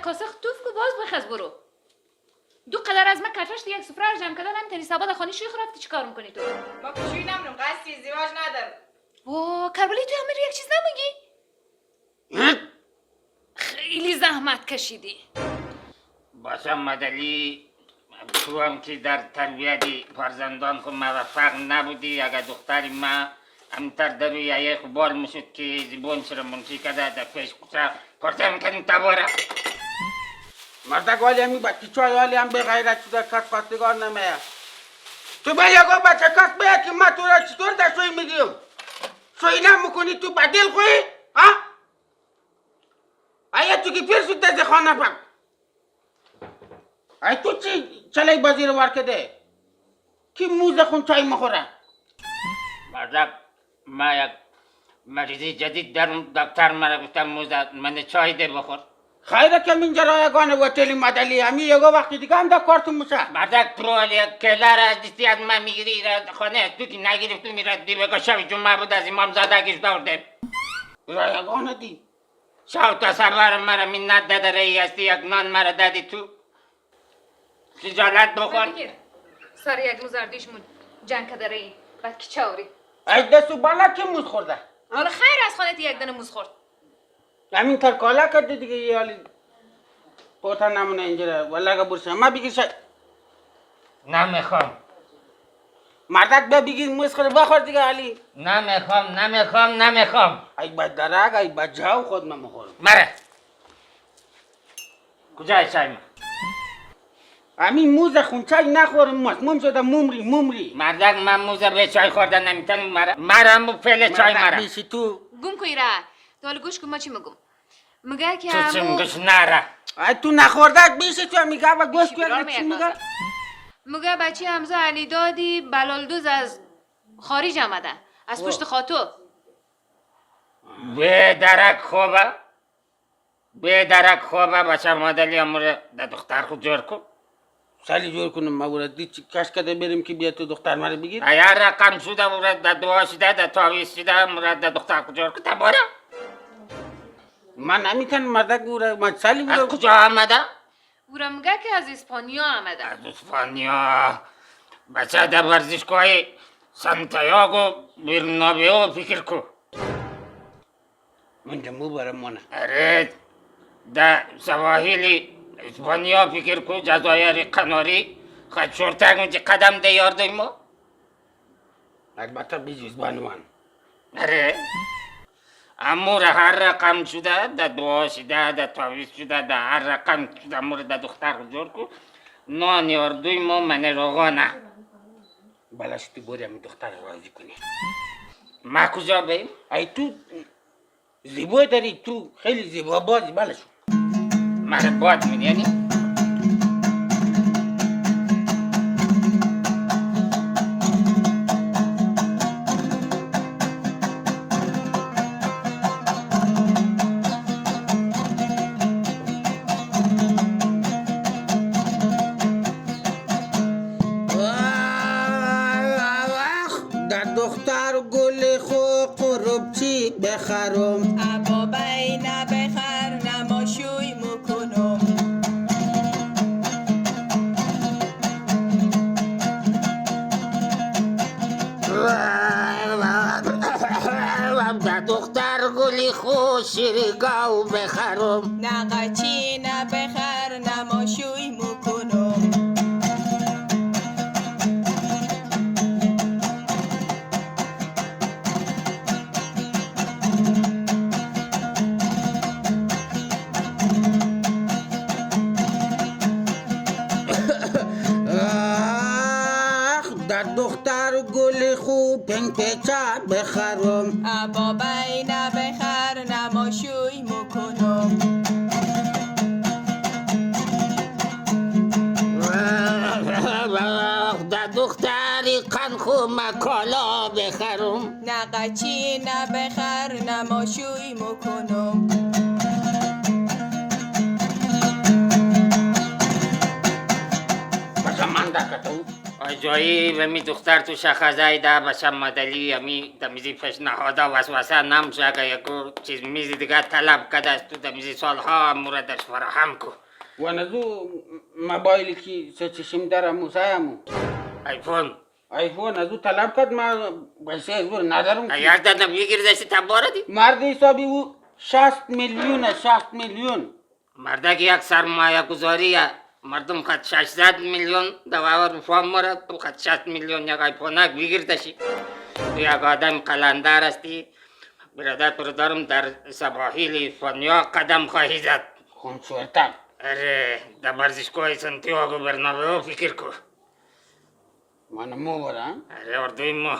کاسه توف کو باز بخز برو. دو قدر از من کترش یک سفره رو جمع کردن همین سبا خانی شوی خرافتی چیکار میکنی تو؟ ما پیشوی نمونم قصدی ازدواج ندارم. وا کربلی تو همین یک چیز نمیگی؟ خیلی زحمت کشیدی. باشم مدلی تو هم که در تربیت فرزندان که موفق نبودی اگر دختری ما همتر در روی یک بال میشد که زبون چرا منشی کرده در پیش کچه پرسه میکنیم تباره مردک والی همی بچه چوی والی هم به غیرت شده کس خواستگار نمیه تو به یکو بچه کس بیاد که ما تو را چطور در شوی میگیم شوی نمیکنی تو بدل خوی ها آیا تو که پیر شد دست خانه پک ای تو چی چلی بازی رو وار کده کی موزه خون چای مخوره مردک ما یک مریضی جدید در دکتر مرا گفتم موزه من چای ده بخور خیره که من جرایگانه و تلی مدلی همی یکو وقتی دیگه هم در کارتون میشه مردک پرولی کلا را از دستی از من میگیری را خانه تو که نگیرفت میرد دیگه که شب جمعه بود از امام زاده کش دورده رایگانه دی شاو تصور مرا منت داده رایی هستی یک نان مرا دادی تو خجالت بخور بگیر سر یک روز اردیشمون جنگ کده رایی بعد که چاوری ای دستو بالا که موز خورده حالا خیر از خانه یک دنه موز خورد همین تر کالا کرده دیگه یه حالی پوتا نمونه اینجا والله اگه برسه ما بگیر شد نمیخوام مردک به بگیر موز خورده بخور دیگه حالی نمیخوام ای با درک ای با جاو خود من مخورم مره کجای چای ما همین موز خونچای نخورم مسموم شده ممری مردک من موزه به چای خوردن نمیتونم مرم مو پله چای مردک مرم بیشی تو گم کوی را تو حالا گوش کن ما چی میگم میگه که تو چی میگوش نره ای تو نخورده بیشی تو میگه و گوش بیرار کنه چی میاد میگه میگه بچه همزه علی دادی بلالدوز از خارج آمده از پشت خاطو به درک خوبه بچه مادلی امور در دختر خود جور کن سالی جور کنم ما ورد دید چی کش کده بریم که بیا تو دختر مرا بگیر اگر رقم شده مورد در دعا شده در تاویز شده مورد در دختر خود جور کن تباره من نمیتونم مردک ورد من سالی از ورد کجا آمده؟ او را میگه که از اسپانیا آمده از اسپانیا بچه در ورزشگاه سانتیاگو برنابئو فکر کن من جمعو برم مانه اره در سواحل اسپانیا فکر کن جزایر قناری خود شورتک اونجا قدم دیار دیم ما البته بیجیز بانوان اره امور هر رقم شده در دعا شده در تاویز شده در هر رقم شده مورد در دختر جور کن نان یاردوی ما من روغانه بلاش تو بری همی دختر راضی کنی ما کجا بیم؟ ای تو زیبا داری تو خیلی زیبا بازی بلشو من باد میدینی؟ در دختر گل خو قرب چی بخرم ابا بین بخر نماشوی مکنم در دختر گلی خوش شیرگاو بخرم نقچی نبخر نماشوی مکنم در دختر گل خو پنگ پیچه بخرم ابا بین بخر نماشوی مکنم در دختری قنخو مکالا بخرم نقچی نبخر نماشوی مکنم بسا من دکتو جایی و می دختر تو شخصه ده بشم مدلی امی دمیزی پیشنهاده وسوسه نمشه اگه یکو چیز میزی دیگه طلب کده است تو دمیزی سالها موردش فراهم کو و نزو موبایلی که سه چشم داره موسیمو ایفون نزو طلب کرد ما پیسه از بر ندارم اگر دادم یکی دستی تباره دی مرد حسابی او 60 میلیونه 60 میلیون مرده که یک سرمایه گذاری مردم خد 600 میلیون دواور فهم مرد تو خد 60 میلیون یک ایفونک بگیردشی تو یک آدم قلندر هستی برادرم در سواحل فنیا قدم خواهی زد خون شورتم اره در ورزشگاه سانتیاگو برنابئو فکر کو من مو برم اره اردوی ما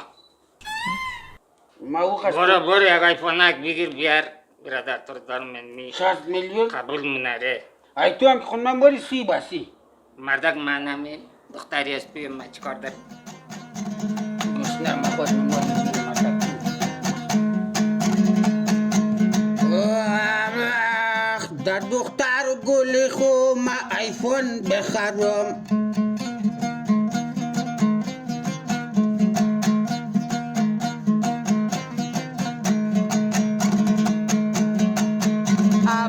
او خشم برو یک ایفونک بگیر بیار برادر تو دارم می 60 میلیون قبول مناره ای تو هم که خون من باری سی باسی مردک منمه دختری است توی ما چیکار دارم گوشنه ما خود من باری در دختر و گل خو ما ایفون بخرم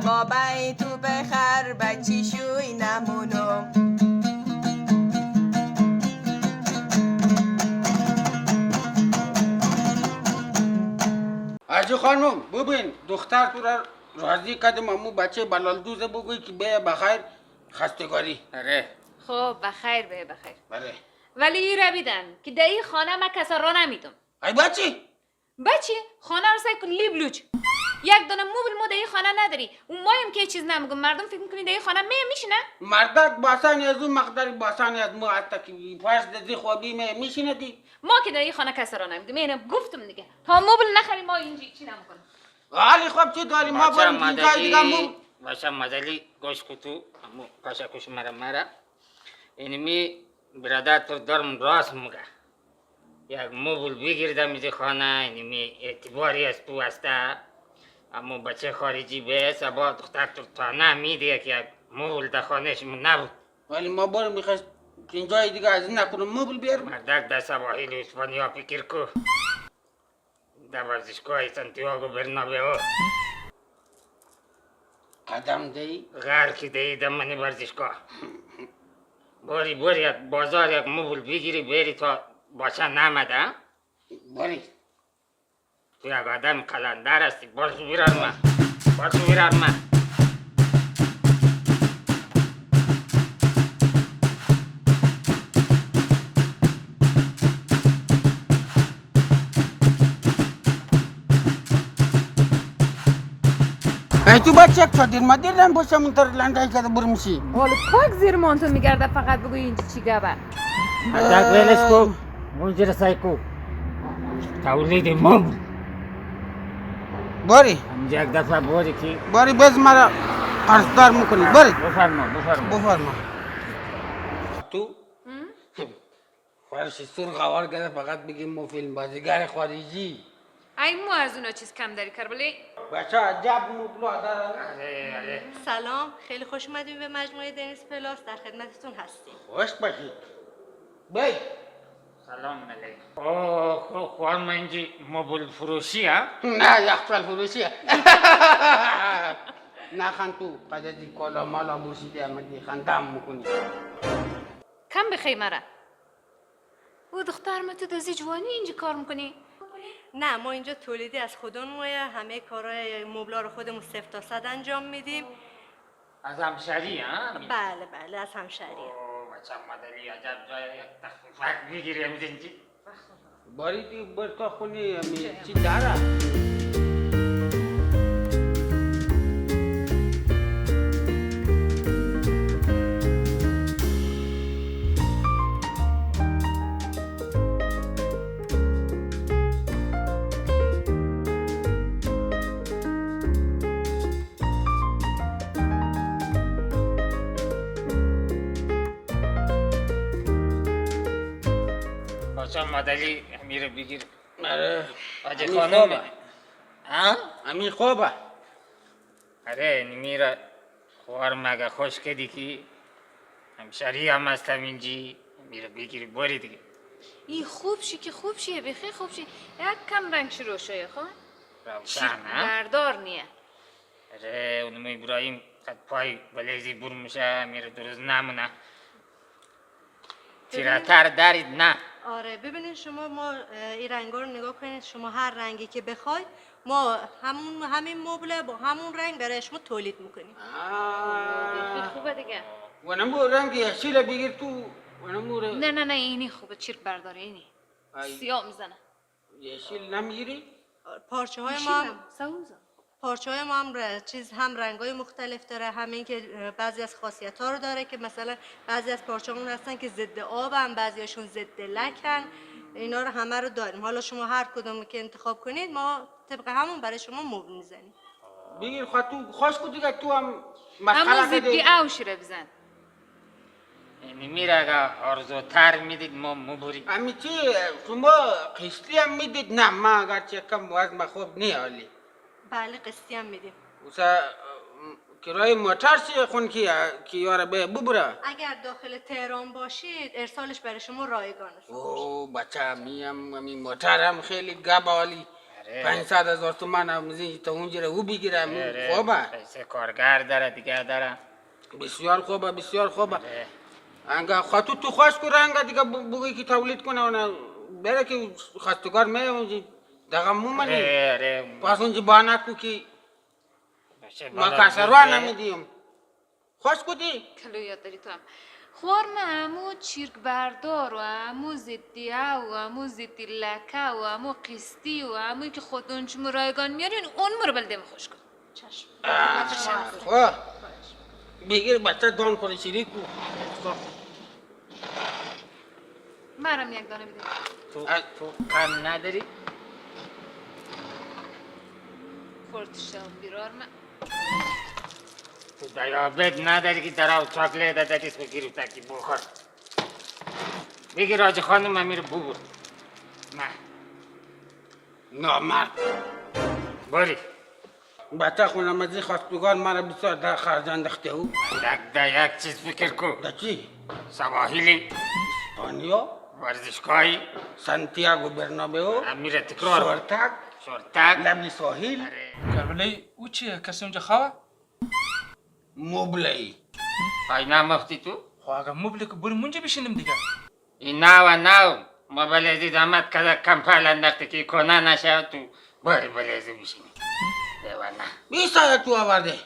بابای تو بخر بچی شوی نمونم آجی خانم ببین دختر تو را راضی کردم امو بچه بلال دوزه بگوی که بیا بخیر خستگاری اره خب بخیر بخیر بله ولی ای ربیدن که در این خانه من کسا را نمیدم ای بچه بچه خانه رو سعی کن لیبلوچ یک دانه موبیل ما در این خانه نداری اون مایم که چیز نمیگم مردم فکر میکنی در این خانه میشینه مردک باسانی از اون مقداری باسانی از مو حتی که فرش دزی خوابی میشینه دی ما که در این خانه کسا را نمیدم اینم گفتم دیگه تا موبیل نخریم ما اینجی چی نمیکنم حالی خوب چه داری ما برم اینجای دیگه مو باشم مدلی گوش کتو امو پاشا کش مرا اینمی برادر تو دارم راست مگه یک موبیل بگیردم از خانه اینمی اعتباری از تو هسته اما بچه خارجی به سبا دختر تو تانه میده که یک موبیل در خانهش نبود ولی ما برم میخواست اینجای دیگه از این نکنم موبیل بیارم مردک در سواحل اسپانیا فکر کو در ورزشگاه سانتیاگو برنابئو قدم دی غر که دی در من ورزشگاه باری یک بازار یک موبیل بگیری بری تا باشه نمده باری تو یک آدم قلندر هستی باشو بیرار من ای تو بچه یک چادر مدیر نم پشتم اون تر لندای که برمشی حالا پاک زیر مانتو میگرده فقط بگو اینجا چی گبر مردک ویلش کو منجر سایکو تولید موبیل باری همجا یک دفعه باری که باری بز مرا قرضدار میکنی باری بفرما تو فرش سرخ آوار کرده فقط بگیم ما فیلم بازیگر خارجی ای مو از اونا چیز کم داری کربلی بچه عجب موبلو دارن اره سلام خیلی خوش اومدیم به مجموعه دنیس پلاس در خدمتتون هستیم خوش باشید بی سلام علیکم اوه خوان من اینجی موبیل فروشی ها نه یخچال فروشیه نخند تو قدردی کالا مالا بوشیده امدی خندم میکنی کم بخی مرا او دختر ما تو دزی جوانی اینجا کار میکنی نه ما اینجا تولیدی از خودمون همه کارهای مبلا رو خودمون 0 تا 100 انجام میدیم. از همشری ها بله از همشریه. بچه مدلی عجب جای یک تخفیفک بگیریم اینجی باری دی برتا خونی چی داره بچه مدلی میره بگیر اره آجی همین خانم خوبه. ها؟ همین خوبه اره میره خوار مگه خوش کدی که همشری هم هستم اینجی میره بگیری باری دیگه. این خوب شی که خوب شیه بخی خوب شی. یک کم رنگ شروع شویه خواه روشن ها؟ بردار نیه. اره اونم ابراهیم قد پای بلیزی بور میشه میره درست نمونه. تیراتر دارید نه؟ آره ببینید شما ما این رنگا رو نگاه کنید، شما هر رنگی که بخواید ما همین مبل با همون رنگ برای شما تولید میکنیم. بخی خوبه دیگه. ونمو رنگ یشیل بگیر تو ونمو نه اینی خوبه چرک برداره اینی. سیاه میزنه. یشیل نمیگیری؟ پارچه های ما هم هم رنگ های مختلف داره، همین که بعضی از خاصیت ها رو داره که مثلا بعضی از پارچه همون هستن که ضد آب هم، بعضی هاشون ضد لکن، اینا رو همه رو داریم. حالا شما هر کدوم که انتخاب کنید ما طبق همون برای شما مبل میزنیم. بگیر خواهد تو خوش کو دیگه تو هم همون مسخره زدی کده. اوشی رو بزن. یعنی میره اگه آرزوتر میدید ما مبوریم. امی چی شما قسطی هم میدید؟ نه من اگرچه کم وزن خوب نی حالی. بله قسطی هم میدیم. وسا کرای موتر چی خون که یاره به ببره؟ اگر داخل تهران باشید ارسالش برای شما رایگان است. اوه بچه امی موتر هم خیلی گبه حالی. 500,000 تومن هم میزنی تا اونجا رو او بگیره خوبه. پیسه کارگر داره دیگه داره. بسیار خوبه بسیار خوبه. انگه خاطو تو خوش کو رنگ دیگه بگوی که تولید کنه اونه بره که خواستگار می اونجا دقیقا مومنی. پس اونجا بانه کو که ما کسروه نمیدیم. خوش کو دی؟ کلو یاد داری تو هم. خورمه همو چرک بردار و همو زدی او و همو زدی لکه و همو قسطی و همو که خودون چمو رایگان میارین اون مرو بلده خوش کن. چشم. خواه بگیر بچه دان خوری شیری کو. مرم یک دانه بیده. تو کم نداری؟ خورتشم بیرار من. تو دیابت نداری که در آو چاکلیت دادیس بگیری تاکی بخور. بگیر آجی خانم امیر ببور. نه. نامرد باری. بچه خونم از این خواستگار مرا بسیار در خرج انداخته او. یک چیز فکر کو. در چی؟ سواحیلی. اسپانیا، ورزشگاهی. سانتیاگو برنابئو، امیر تکرار. شورتک. لبنی ساحل. کربلای او چیه؟ کسی اونجا خواه؟ مبلئی. آینا مفتی تو؟ خب اگه مبله که بریم اونجا بشینیم دیگه. این نو ما بلیزی دامت کده کمپل انداخته که کنه نشه تو باری بلیزی بشینی. دیوانا. بیسایه تو آورده.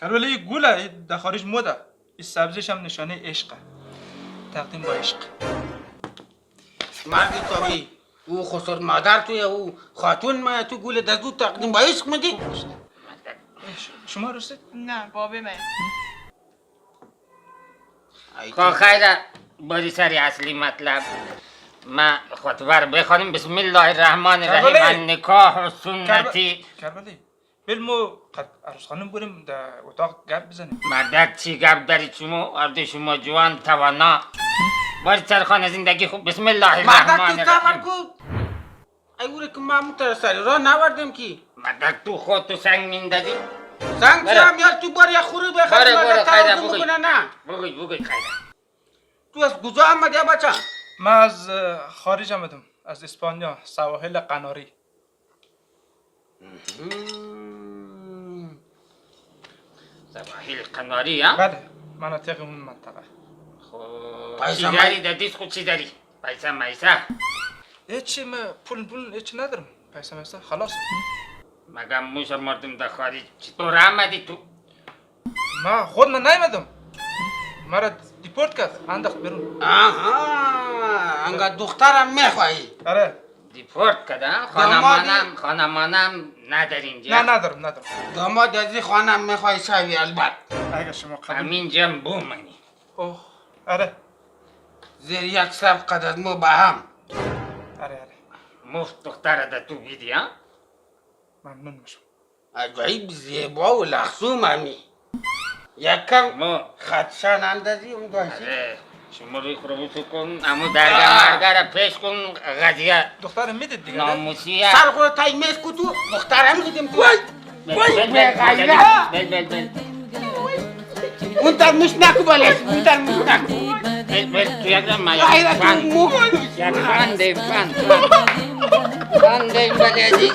کربلای گوله این در خارج موده. این سبزیش هم نشانه عشقه. تقدیم با عشق. مردی توی او خسر مادر توی او خاتون ما تو گول دزدو تقدیم با عشق میدی؟ شما رسید؟ نه بابی من. خب خیره باری سری اصلی مطلب ما خطبر بخوانیم بسم الله الرحمن الرحیم النکاح و سنتی. کربلای بلمو قد عروس خانم بریم در اتاق گپ بزنیم. مردک چی گپ داری چمو عرض شما جوان توانا باری سرخانه زندگی خوب بسم الله الرحمن مردک تو الرحیم. تبر کو ایوره که ما مترسالی را نوردیم کی؟ مردک تو خود تو سنگ میندازی؟ سنگ چرا میار تو بار یا خوری بخیر باره مردک خیره تاوردو بکنه نه؟ بگوی خیره. تو از کجا آمدی بچه؟ من از خارج آمدم، از اسپانیا، سواحل قناری. سواحل قناری ها؟ بله مناطق اون منطقه. خب چی داری دادیس خود چی داری؟ پیسه میسه؟ هیچی من پول هیچی ندارم. پیسه میسه خلاص. مگم موش مردم در خارج چطور آمدی تو؟ ما خود من نیومدم. مرا دیپورت کرد انداخت بیرون. آها انگا دخترم میخواهی؟ آره. دیپورت کده؟ خانمانم نداری اینجا؟ نه ندارم. داماد از این خانم میخواهی شوی البته. اگه شما قبول. همین جم بومنی. اوه آره. زیر یک صف قد از مو به هم. آره. مفت دختره ده تو بیدی ها؟ ممنون میشم. عجایب زیبا و لخصوم همی. یکم خدشان اندازی اون داشتی؟ آره شما روی خروبوسو کن امو درگه مرگه را پیش کن غذیه دخترم میدید دیگه. ناموسیه سر خورا تای میز کو تو دخترم دیدیم تو بل اون تر مش نکو بلش اون تر مش نکو تو یک دم غیرت فند مو یک فند ولی ازی